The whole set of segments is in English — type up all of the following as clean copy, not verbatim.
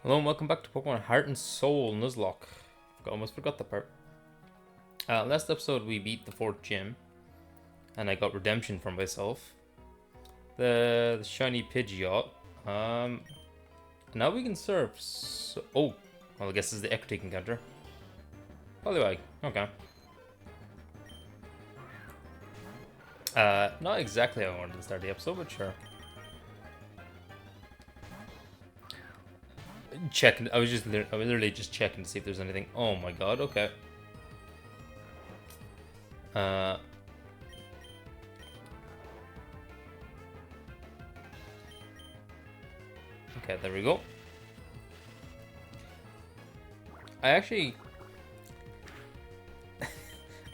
Hello and welcome back to Pokemon Heart and Soul Nuzlocke. Almost forgot the part. Last episode we beat the fourth gym, and I got redemption for myself. The shiny Pidgeot. Now we can surf. Oh, well I guess this is the Ecruteak encounter. Poliwag. Okay. Not exactly how I wanted to start the episode, but sure. Checking. I was literally just checking to see if there's anything. Oh my god. Okay. Uh. Okay, there we go. I actually, I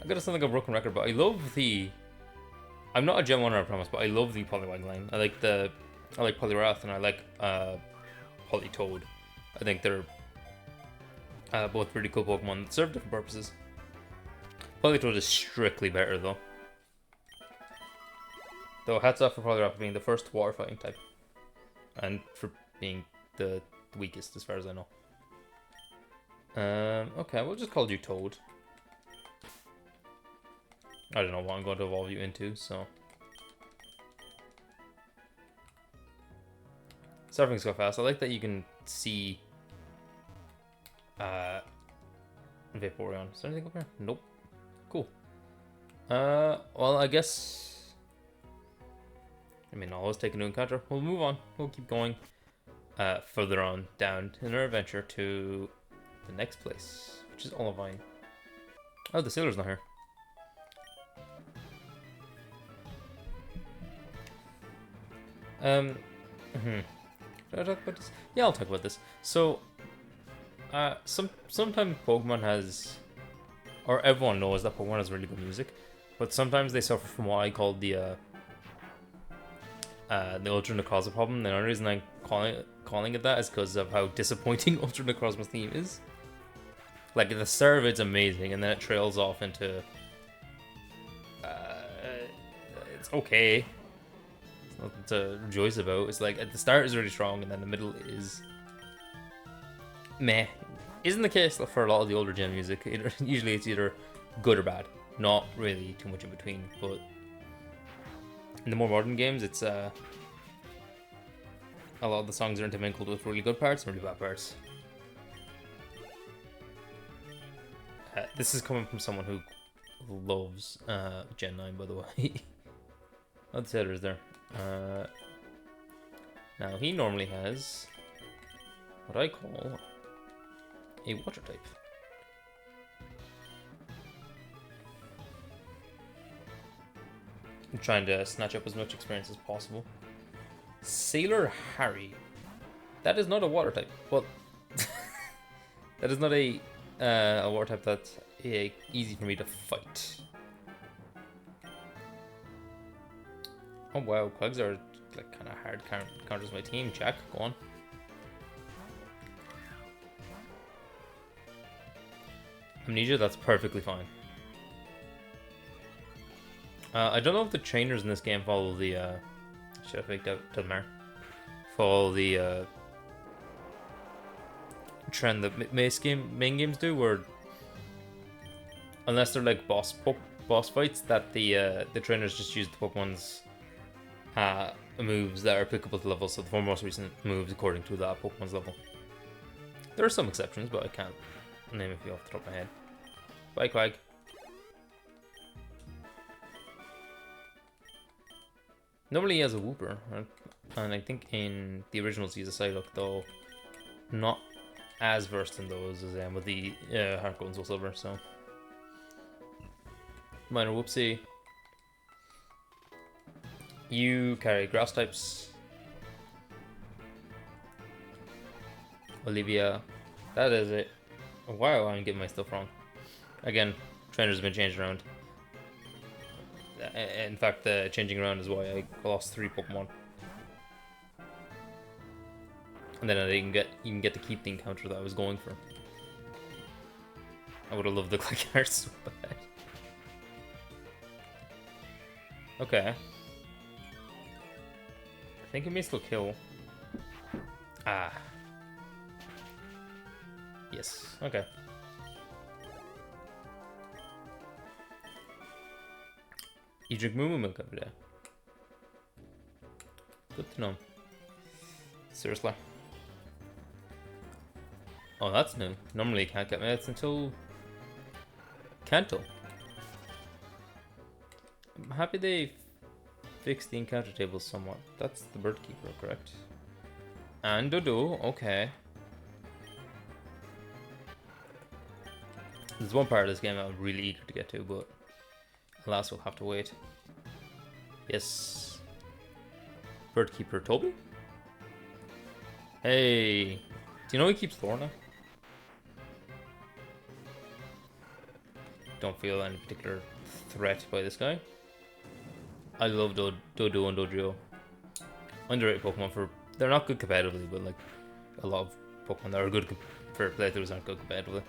gotta sound like a broken record, but I love the. I'm not a Gen 1, I promise, but I love the Poliwag line. I like Poliwrath and I like Politoed. I think they're both pretty cool Pokemon that serve different purposes. Politoed is strictly better though. Though hats off for Poliwrath being the first water fighting type, and for being the weakest as far as I know. Okay, we'll just call you Toad. I don't know what I'm going to evolve you into, so. Surfing's so fast. I like that you can see Vaporeon. Is there anything up here? Nope. Cool. Well, I guess. I mean, I'll always take a new encounter. We'll move on. We'll keep going further on down in our adventure to the next place, which is Olivine. Oh, the sailor's not here. Should I talk about this? Yeah, I'll talk about this. So, sometimes Pokemon has, or everyone knows that Pokemon has really good music, but sometimes they suffer from what I call the Ultra Necrozma problem. The only reason I'm calling it that is because of how disappointing Ultra Necrozma's theme is. Like, at the start of it's amazing, and then it trails off into it's okay. It's nothing to rejoice about. It's like at the start is really strong, and then the middle is meh. Isn't the case for a lot of the older gen music. Usually it's either good or bad, not really too much in between. But in the more modern games, it's a lot of the songs are intermingled with really good parts and really bad parts. This is coming from someone who loves Gen 9, by the way. Oh, the sailor is there. Now, he normally has what I call a water type. I'm trying to snatch up as much experience as possible. Sailor Harry. That is not a water type. Well, that is not a water type that's easy for me to fight. Oh wow, Pugs are like kind of hard counters my team. Jack, go on. Amnesia, that's perfectly fine. I don't know if the trainers in this game follow the should I faked out to the mar? Follow the trend that main games do, where unless they're like boss fights, that the trainers just use the Pokemon's moves that are applicable to levels, so the four most recent moves according to that Pokemon's level. There are some exceptions, but I can't name a few off the top of my head. Bye, Quag. Normally he has a Wooper, and I think in the originals he's a Psyduck, though not as versed in those as I am with the Heart Gold and Soul Silver, so minor whoopsie. You carry grass types. Olivia. That is it. Wow, I'm getting my stuff wrong. Again, trainers have been changed around. In fact, the changing around is why I lost 3 Pokemon. And then you can get to keep the encounter that I was going for. I would have loved the click art so bad. Okay. I think it may still kill. Ah. Yes. Okay. You drink moo milk every day. Good to know. Seriously. Oh, that's new. Normally you can't get meds until Kanto. I'm happy they fixed the encounter tables somewhat. That's the bird keeper, correct? And Dodo, okay. There's one part of this game I'm really eager to get to, but alas, we'll have to wait. Yes. Bird keeper Toby? Hey. Do you know he keeps Lorna? Don't feel any particular threat by this guy. I love Dodo and Dojo. Underrated Pokemon for... They're not good competitively, but like a lot of Pokemon that are good for playthroughs aren't good competitively.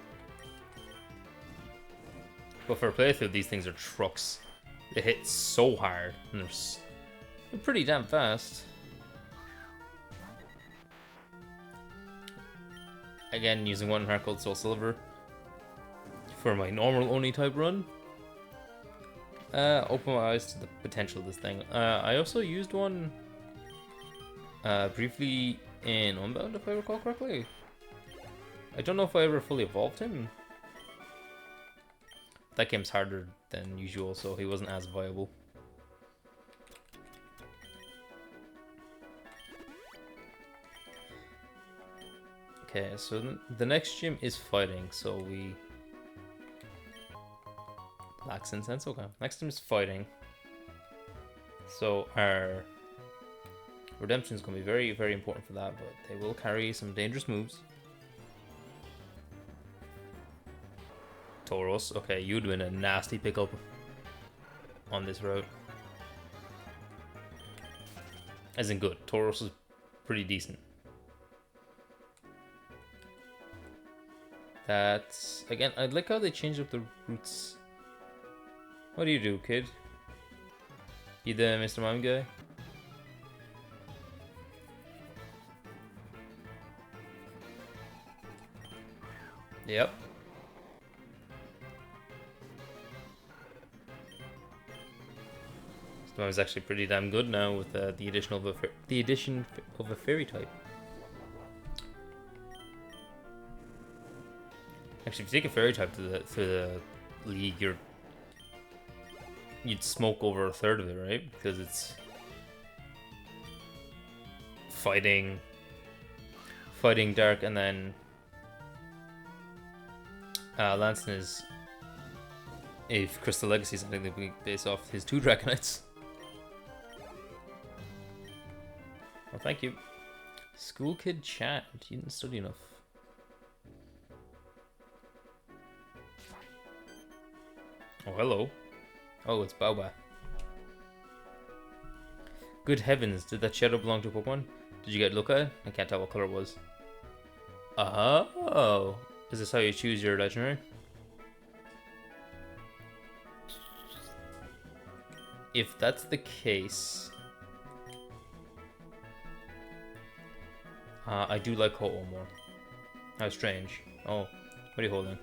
But for a playthrough, these things are trucks. They hit so hard, and they're pretty damn fast. Again, using one Heart Gold Soul Silver for my normal Oni type run. Open my eyes to the potential of this thing. I also used one briefly in Unbound, if I recall correctly. I don't know if I ever fully evolved him. That game's harder than usual, so he wasn't as viable. Okay, so the next gym is fighting, so we... Lacks incense, okay. Next gym is fighting. So our redemption is going to be very, very important for that, but they will carry some dangerous moves. Tauros, okay, you'd been a nasty pickup on this route. As in good, Tauros is pretty decent. That's, again, I like how they changed up the routes. What do you do, kid? You the Mr. Mime guy? Yep. Mr. Mime's actually pretty damn good now with the addition of a fairy type. Actually, if you take a fairy type to the league, you'd smoke over a third of it, right? Because it's fighting dark, and then Lanston is a Crystal Legacies. I think they'll be based off his 2 Dragonites. Well, thank you. School kid chat. You didn't study enough. Oh, hello. Oh, it's Baoba. Good heavens, did that shadow belong to a Pokemon? Did you get Lotta? I can't tell what color it was. Oh, is this how you choose your legendary? If that's the case... I do like Ho-Oh more. How strange. Oh, what are you holding?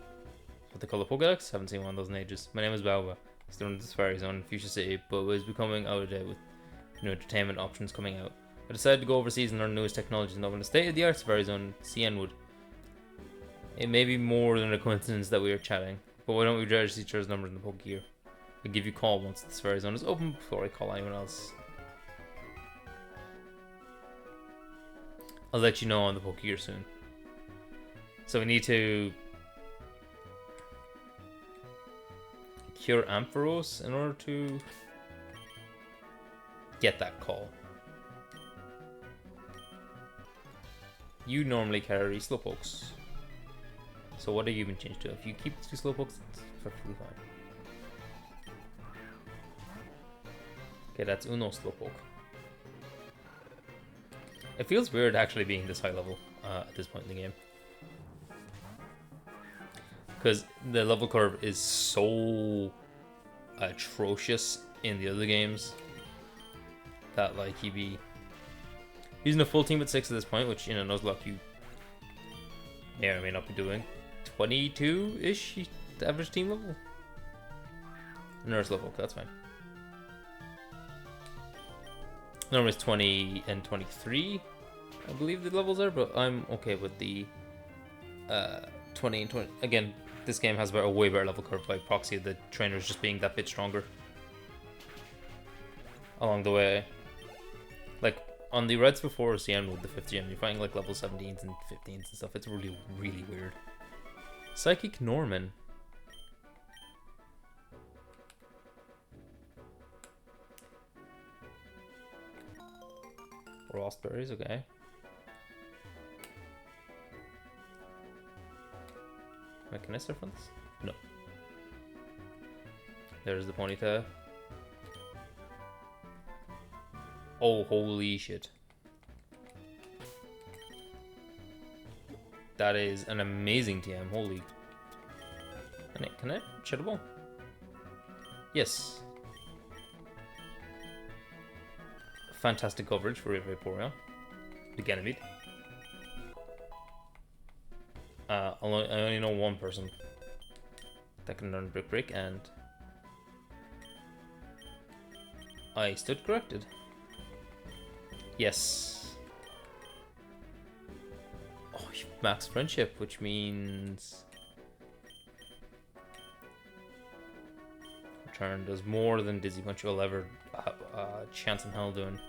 What they call a Pokédex? Haven't seen one of those in ages. My name is Baoba. Still in the Safari Zone in Fuchsia City, but was becoming out of date with new entertainment options coming out. I decided to go overseas and learn the newest technologies and open a state-of-the-art Safari Zone, CN-Wood. It may be more than a coincidence that we are chatting, but why don't we register each other's numbers in the Pokegear? I'll give you a call once the Safari Zone is open before I call anyone else. I'll let you know on the Pokegear soon. So we need to cure Ampharos in order to get that call. You normally carry Slowpokes. So what have you been changed to? If you keep 2 Slowpokes, it's perfectly fine. Okay, that's Uno Slowpoke. It feels weird actually being this high level at this point in the game. Because the level curve is so atrocious in the other games that like he'd be using a full team at 6 at this point, which in a Nuzlocke may or may not be doing. 22-ish average team level. Nurse level, that's fine. Normally it's 20 and 23, I believe the levels are, but I'm okay with the 20 and 20. Again, this game has a way better level curve by proxy of the trainers just being that bit stronger along the way. Like, on the Reds before CM with the 5th gym, you're fighting like level 17s and 15s and stuff. It's really, really weird. Psychic Norman. Raspberries, okay. Wait, can I surf on this? No. There's the Ponyta. Oh, holy shit. That is an amazing TM, holy. Can I shut a ball? Yes. Fantastic coverage for Vaporeon. The Ganymede. I only know one person that can learn Brick Break, and I stood corrected. Yes. Oh, max friendship, which means return does more than Dizzy Punch will ever have a chance in hell doing.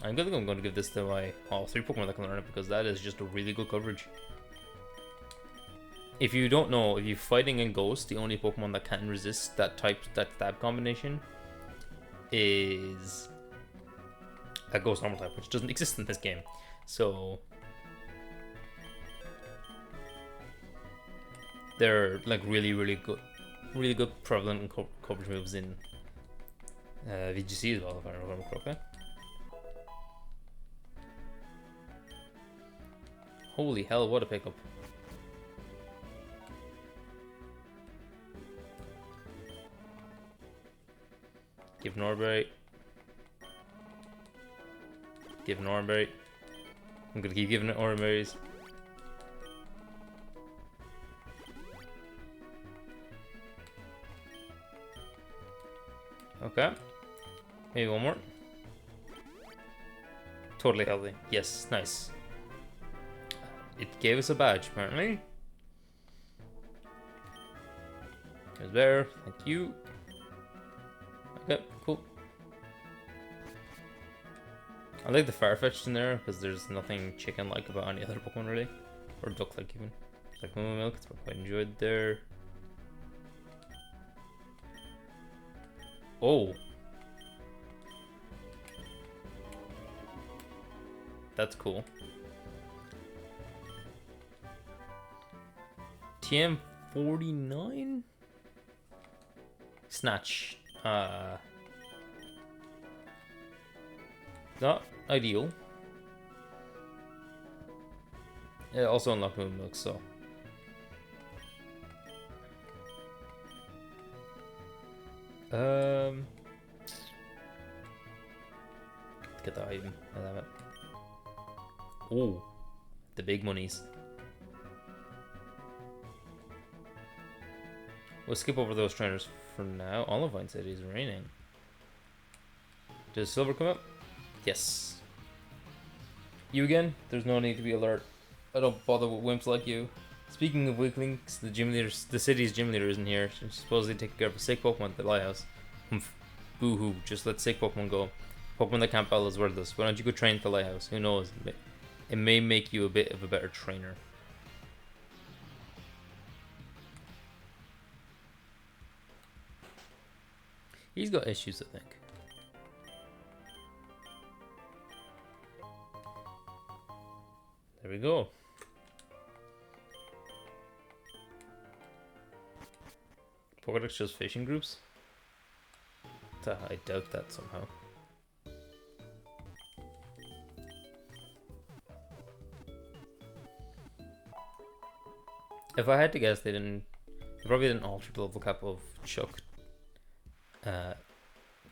I'm going to give this to my 3 Pokemon that can learn it, because that is just a really good coverage. If you don't know, if you're fighting in Ghost, the only Pokemon that can resist that stab combination is a Ghost Normal type, which doesn't exist in this game. So they're like really good prevalent and coverage moves in VGC as well, if I remember correctly. Holy hell, what a pickup. Give Norberry. Give Norberry. I'm gonna keep giving it Norberries. Okay. Maybe one more. Totally healthy. Yes, nice. It gave us a badge, apparently. There's Bear. Thank you. Okay, cool. I like the Farfetch'd in there, because there's nothing chicken-like about any other Pokemon, really. Or duck-like, even. Like Moo Milk, it's quite enjoyed there. Oh. That's cool. TM49? Snatch. Not ideal. Yeah, also unlock Moon Milk, so. Get the item. I love it. Oh, the big monies. We'll skip over those trainers for now. Olivine said he's raining. Does Silver come up? Yes. You again? There's no need to be alert. I don't bother with wimps like you. Speaking of weaklings, the gym leader, the city's gym leader isn't here. She's supposedly taking care of a sick Pokemon at the lighthouse. Boo-hoo, just let sick Pokemon go. Pokemon that can't battle is worthless. Why don't you go train at the lighthouse? Who knows? It may make you a bit of a better trainer. He's got issues, I think. There we go. Pokedex just fishing groups? I doubt that somehow. If I had to guess, they probably didn't alter the level cap of Chuck the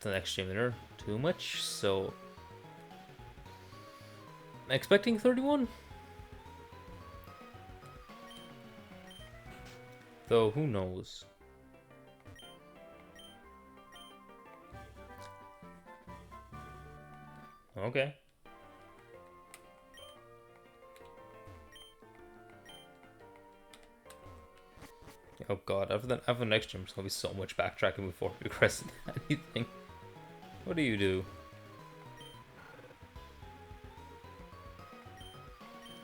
next gym leader too much, so I'm expecting 31. Though, who knows? Okay. Oh god, after the next gym, there's gonna be so much backtracking before we progress anything. What do you do?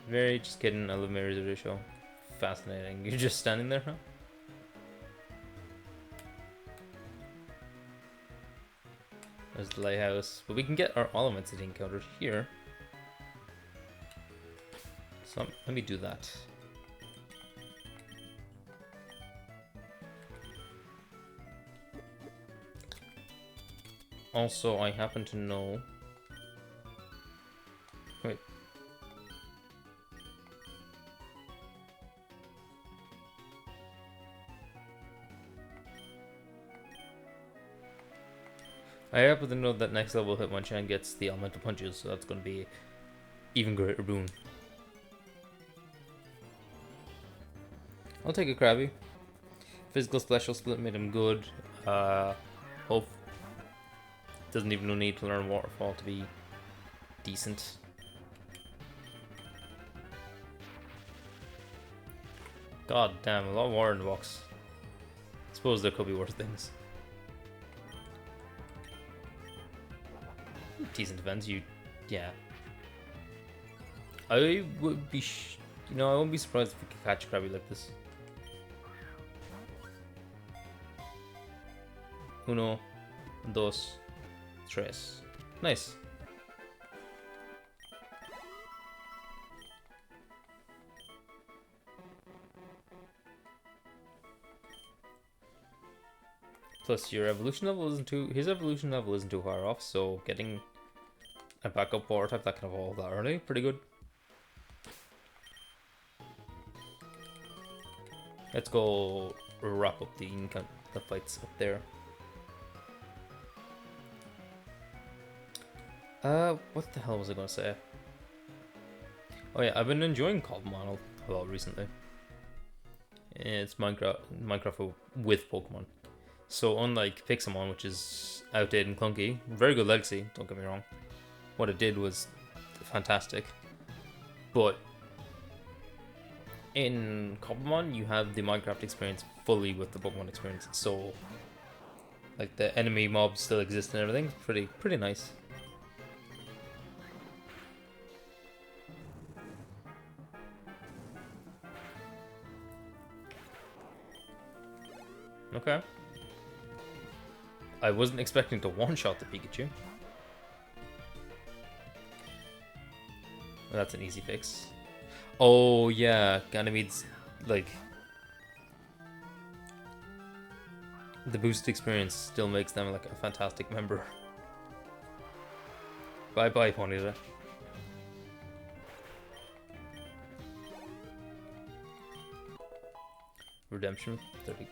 Very, just kidding. I love Mary's video show. Fascinating. You're just standing there, huh? There's the lighthouse. But we can get our elements that encountered here. So let me do that. Also, I happen to know... Wait. I happen to know that next level Hitmonchan gets the elemental punches, so that's going to be even greater boon. I'll take a Krabby. Physical special split made him good. Hope doesn't even need to learn Waterfall to be decent. God damn, a lot of water in the box. I suppose there could be worse things. Decent defense, yeah. I would be, I wouldn't be surprised if we could catch Krabby like this. Uno, dos, tres. Nice. Plus, your evolution level isn't too. His evolution level isn't too far off, so getting a backup water type that can evolve that early, pretty good. Let's go wrap up the fights up there. What the hell was I gonna say? Oh yeah, I've been enjoying Cobblemon a lot recently. It's Minecraft with Pokemon. So unlike Pixelmon, which is outdated and clunky, very good legacy, don't get me wrong. What it did was fantastic. But in Cobblemon, you have the Minecraft experience fully with the Pokemon experience. So like the enemy mobs still exist and everything. Pretty nice. Okay. I wasn't expecting to one-shot the Pikachu. That's an easy fix. Oh yeah, Ganymede's like the boost experience still makes them like a fantastic member. Bye bye, Ponyta. Redemption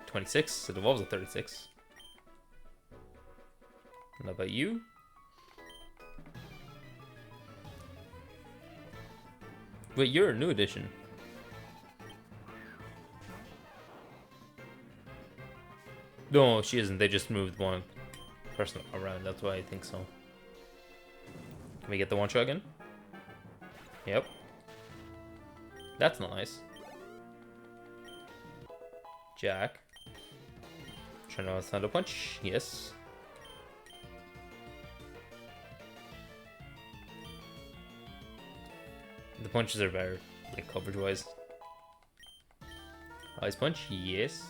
26. It evolves at 36. And how about you? Wait, you're a new edition. No, she isn't. They just moved one person around. That's why I think so. Can we get the one shot again? Yep. That's not nice. Jack. Trying to stand a punch. Yes. The punches are better, like coverage wise. Ice punch, yes.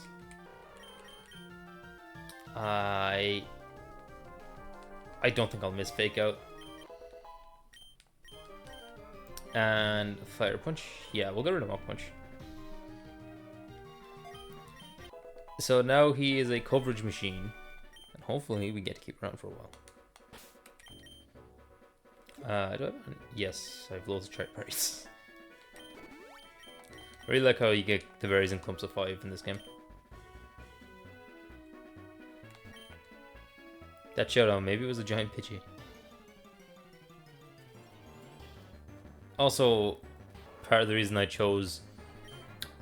I don't think I'll miss fake out. And fire punch, yeah, we'll get rid of Mach punch. So now he is a coverage machine, and hopefully we get to keep around for a while. Do I have any? Yes, I have loads of cherry berries. I really like how you get the berries in clumps of 5 in this game. That showdown, maybe it was a giant Pidgey. Also, part of the reason I chose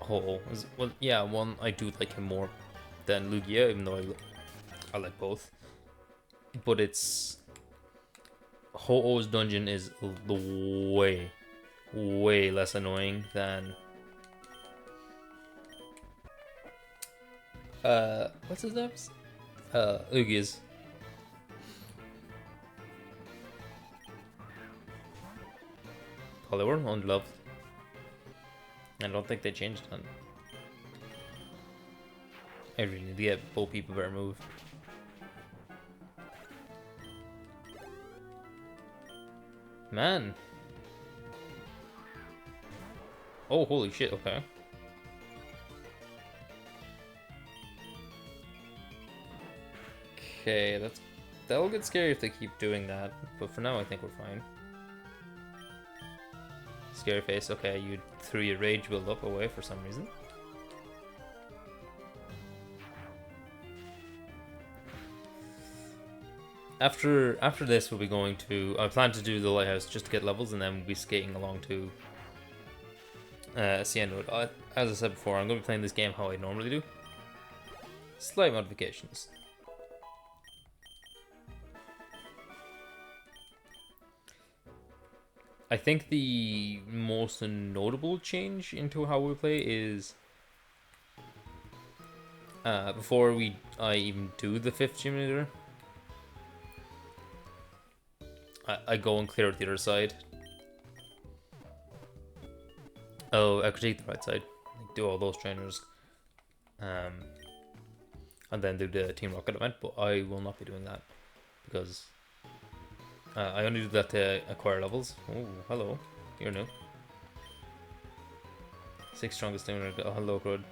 Ho is, well, yeah, one, I do like him more than Lugia, even though I like both. But it's Ho-Oh's dungeon is way, way less annoying than what's his name? Lugia's. Oh, they were unloved. I don't think they changed that. I really need to get both people better move. Man. Oh, holy shit, okay. Okay, that'll get scary if they keep doing that, but for now I think we're fine. Scary face, okay, you threw your rage build up away for some reason. After this we'll be going to, I plan to do the lighthouse just to get levels, and then we'll be skating along to Xon Road. As I said before, I'm going to be playing this game how I normally do. Slight modifications. I think the most notable change into how we play is before I even do the 5th gym leader, I go and clear out the other side. Oh, I could take the right side, do all those trainers, and then do the Team Rocket event, but I will not be doing that because I only do that to acquire levels. Oh, hello, you're new. 6 strongest stamina. Oh, hello, Crud.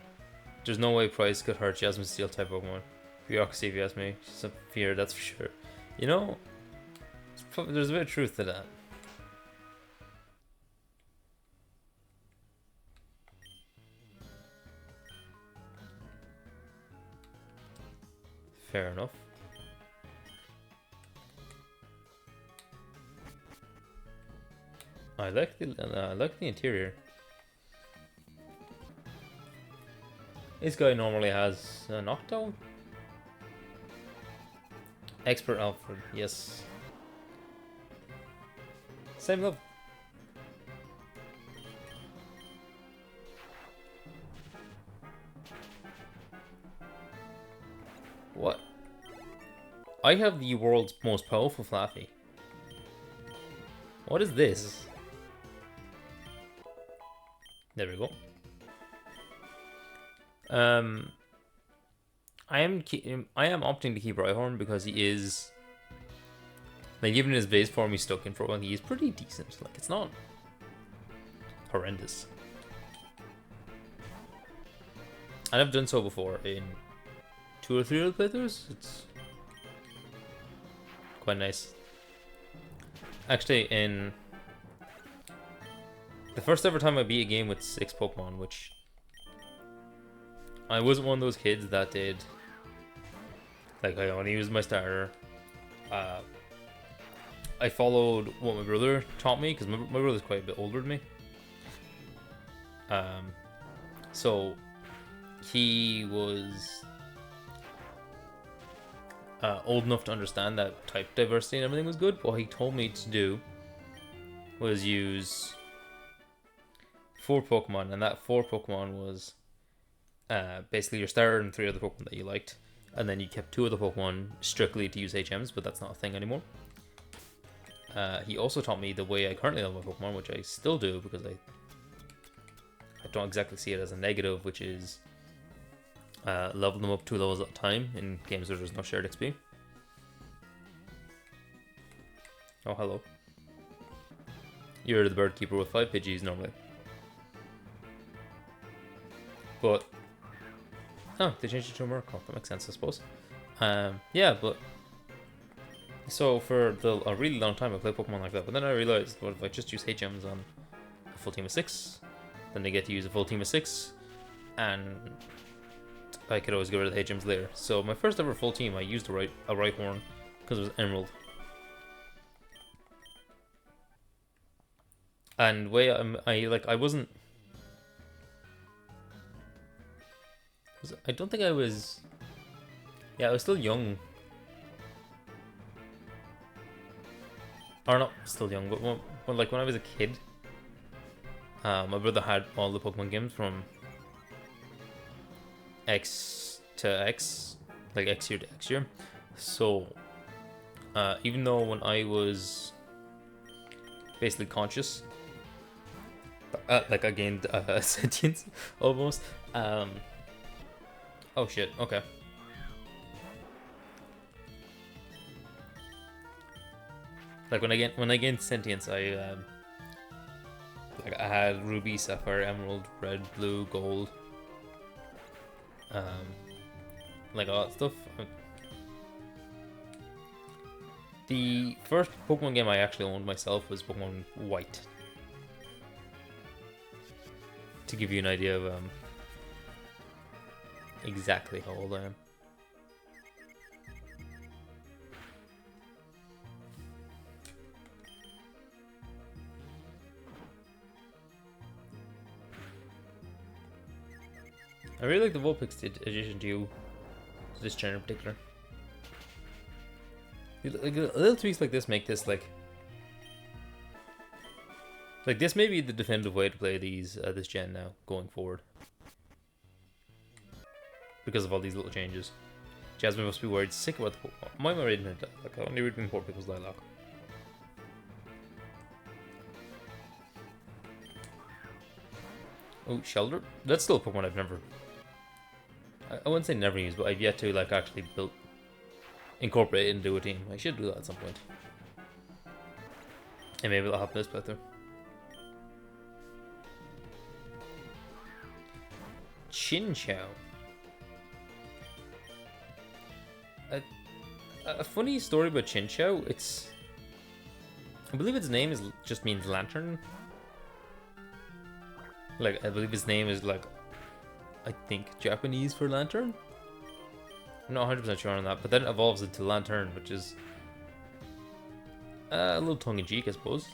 There's no way Price could hurt Jasmine Steel type Pokemon. Bureaucracy, if you ask me. She's a fear, that's for sure. You know, there's a bit of truth to that. Fair enough. I like the interior. This guy normally has a knockdown. Expert Alfred, yes. Same level. What? I have the world's most powerful Flaffy. What is this? There we go. I am opting to keep Rhyhorn because he is, like, even his base form he's stuck in for a while, he is pretty decent. Like, it's not horrendous. And I've done so before in 2 or 3 other playthroughs. It's quite nice. Actually, in the first ever time I beat a game with 6 Pokemon, which I wasn't one of those kids that did, like, I only used my starter. I followed what my brother taught me, because my brother's quite a bit older than me. So he was old enough to understand that type diversity and everything was good. What he told me to do was use 4 Pokemon, and that 4 Pokemon was basically your starter and 3 other Pokemon that you liked, and then you kept 2 other Pokemon strictly to use HMs, but that's not a thing anymore. He also taught me the way I currently level my Pokemon, which I still do because I don't exactly see it as a negative, which is level them up 2 levels at a time in games where there's no shared XP. Oh, hello. You're the bird keeper with 5 Pidgeys normally. But oh, they changed it to a Murkrow. That makes sense, I suppose. Yeah, but so for a really long time I played Pokemon like that, but then I realized, what if I just use HMs on a full team of 6? Then they get to use a full team of 6, and I could always get rid of the HMs later. So my first ever full team, I used a Rhyhorn because it was Emerald. And way I wasn't. I don't think I was. Yeah, I was still young. Or not still young, but like when I was a kid, my brother had all the Pokemon games from X to X, like X year to X year. So, even though when I was basically conscious, like I gained sentience almost. Oh shit. Okay. Like when I gained sentience, like I had ruby, sapphire, emerald, red, blue, gold, um, like all that stuff. The first Pokemon game I actually owned myself was Pokemon White. To give you an idea of exactly how old I am. I really like the Vulpix addition to this gen in particular. Like, little tweaks like this make this like this may be the definitive way to play these this gen now going forward because of all these little changes. Jasmine must be worried sick about the Pokemon. Why am I reading her dialogue? I only read poor people's dialogue. Oh, Shelter? That's still a Pokemon I've never. I wouldn't say never used, but I've yet to like actually incorporate it into a team. I should do that at some point. And maybe it'll happen this playthrough. Chinchou. A funny story about Chinchou. I believe its name just means lantern. Like I believe its name is like, I think Japanese for lantern. I'm not 100% sure on that, but then it evolves into Lantern, which is a little tongue-in-cheek, I suppose.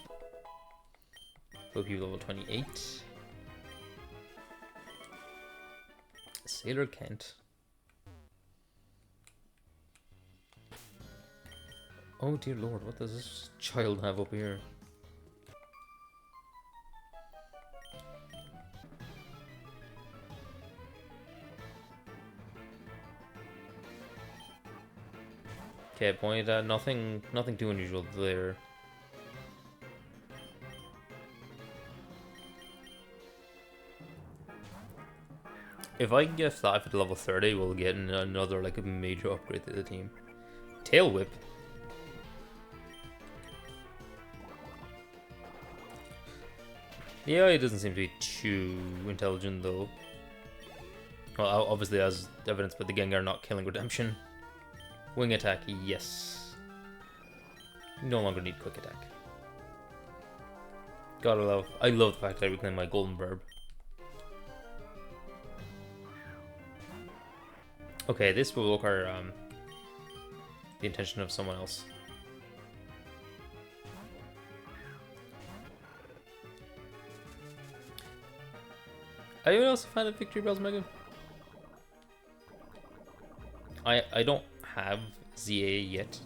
Pokemon level 28. Sailor Kent. Oh dear lord, what does this child have up here? Okay, point. Nothing too unusual there. If I can get Flap at level 30, we'll get another like a major upgrade to the team. Tail Whip. The AI doesn't seem to be too intelligent though. Well, obviously as evidenced by the Gengar not killing Redemption. Wing attack, yes. No longer need quick attack. I love the fact that I reclaim my golden verb. Okay, this will require the intention of someone else. Anyone else a fan of Victory Bells Mega? I don't have ZA yet,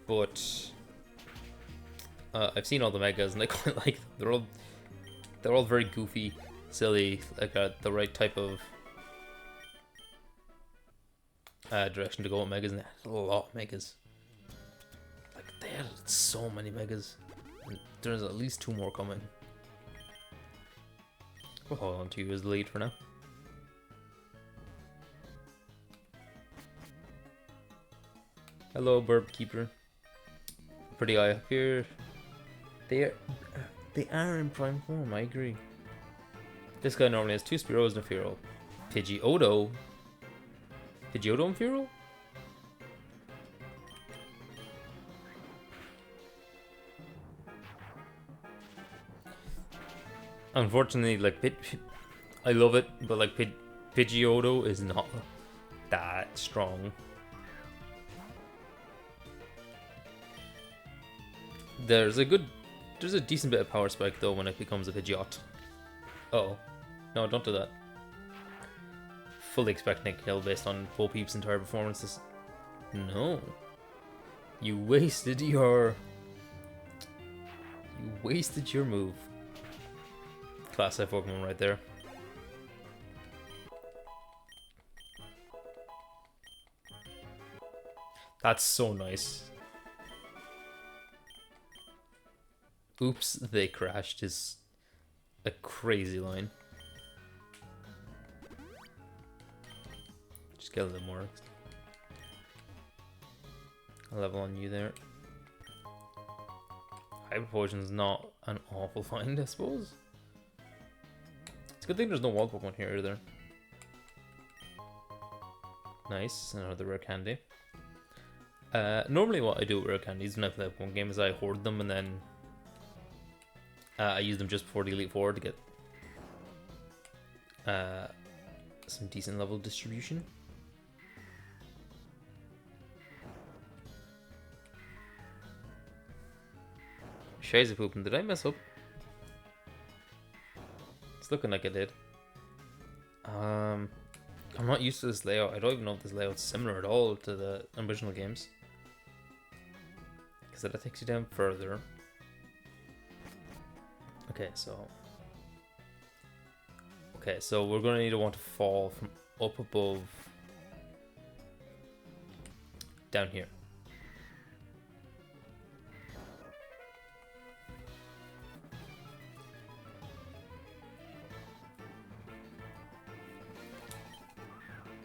but I've seen all the megas and I quite like them. They're all very goofy, silly, like the right type of direction to go with megas, and they had a lot of megas. Like they had so many megas, and there's at least 2 more coming. We'll hold on to you as the lead for now. Hello, Burb Keeper. Pretty eye up here. They are in prime form, I agree. This guy normally has 2 Spearows and a Fearow. Pidgeotto and Fearow? Unfortunately, like, I love it, but like, Pidgeotto is not that strong. There's a decent bit of power spike though when it becomes a Pidgeot. Uh oh. No, don't do that. fully expecting a kill based on Bo Peep's entire performances. No. You wasted your move. Class F Pokemon right there. That's so nice. Oops, they crashed is a crazy line. Just get a little more. A level on you there. Hyper Potion's not an awful find, I suppose. It's a good thing there's no wild Pokemon here either. Nice, another rare candy. Normally what I do with rare candies when I play Pokemon game is I hoard them and then I use them just before the Elite Four to get some decent level distribution. Shiza pooping, did I mess up? It's looking like I did. I'm not used to this layout. I don't even know if this layout's similar at all to the original games. Because that takes you down further. Okay, so we're going to need to want to fall from up above down here.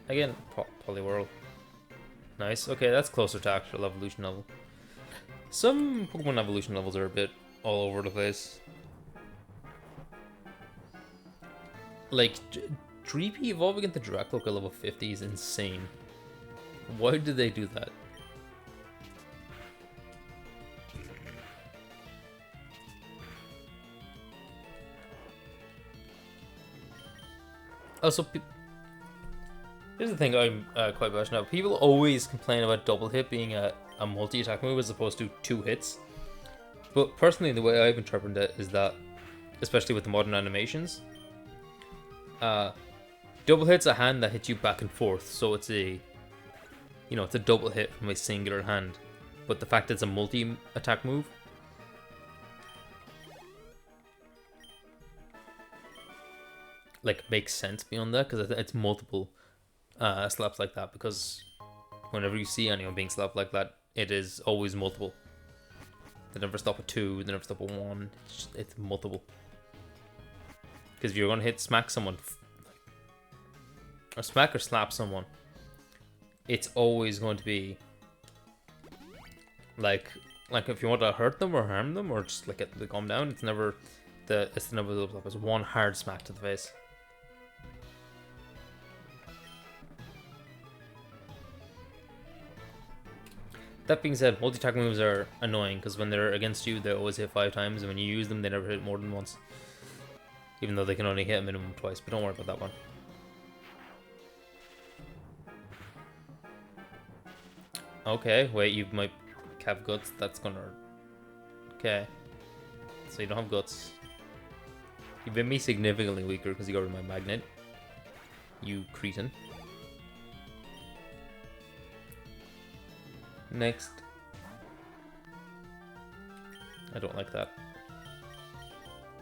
Again, Poliwhirl. Nice. Okay, that's closer to actual evolution level. Some Pokemon evolution levels are a bit all over the place. Like, Dreepy evolving into Dracloak at level 50 is insane. Why did they do that? Also, here's the thing I'm quite passionate about. People always complain about double hit being a multi-attack move as opposed to 2 hits. But personally, the way I've interpreted it is that, especially with the modern animations, double hit's a hand that hits you back and forth, so it's a, it's a double hit from a singular hand. But the fact it's a multi-attack move, like, makes sense beyond that, because it's multiple slaps like that, because whenever you see anyone being slapped like that, it is always multiple. They never stop at 2, they never stop at 1, it's multiple. Because if you're going to hit smack someone, or smack or slap someone, it's always going to be like if you want to hurt them or harm them or just like get them to calm down, it's never it's one hard smack to the face. That being said, multi-attack moves are annoying because when they're against you, they always hit 5 times, and when you use them, they never hit more than once. Even though they can only hit a minimum twice, but don't worry about that one. Okay, wait, you might have guts, that's gonna... Okay. So you don't have guts. You've made me significantly weaker because you got rid of my magnet. You cretin. Next. I don't like that.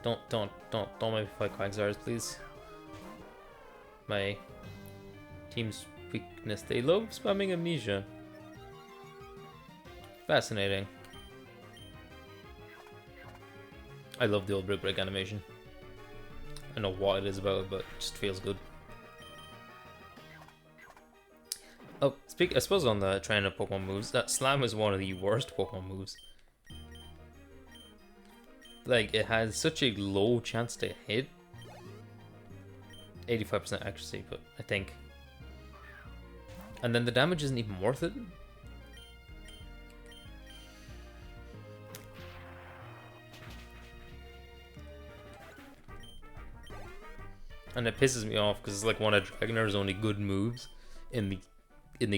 Don't make me fight Quagsires, please. My team's weakness. They love spamming amnesia. Fascinating. I love the old Brick Break animation. I don't know what it is about it, but it just feels good. Oh, I suppose on the train of Pokemon moves, that Slam is one of the worst Pokemon moves. Like, it has such a low chance to hit. 85% accuracy, but I think. And then the damage isn't even worth it. And it pisses me off because it's like one of Dragonair's only good moves in the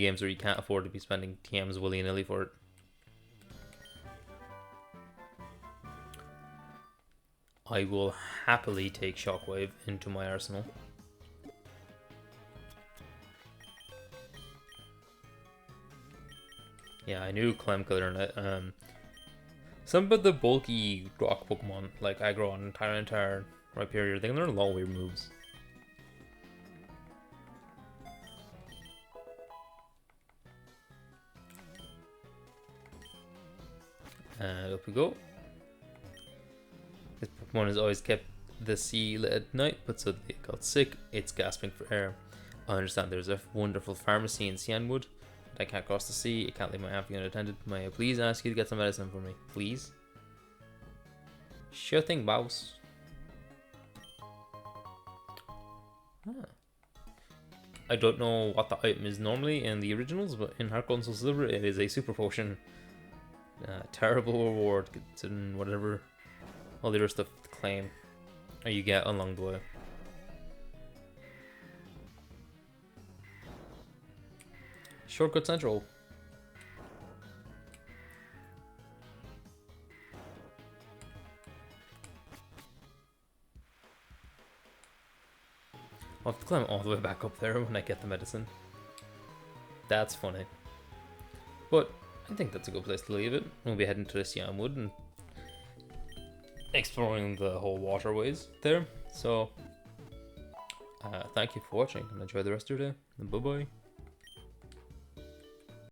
games where you can't afford to be spending TMs willy-nilly for it. I will happily take Shockwave into my arsenal. Yeah, I knew Clem could learn it. Some of the bulky rock Pokemon, like Aggron and Tyranitar, Rhyperior, they can learn a lot of weird moves. And up we go. This Pokemon has always kept the sea lit at night, but so it got sick, it's gasping for air. I understand there's a wonderful pharmacy in Cianwood. I can't cross the sea, I can't leave my amphibian unattended. May I please ask you to get some medicine for me? Please? Sure thing, boss. Ah. I don't know what the item is normally in the originals, but in Heart Gold and Soul Silver it is a super potion. Terrible reward considering whatever all the other stuff claim or you get along the way. Shortcut Central. I'll have to climb all the way back up there when I get the medicine. That's funny. But I think that's a good place to leave it. We'll be heading to the Cianwood and exploring the whole waterways there. So, thank you for watching and enjoy the rest of your day. Bye bye.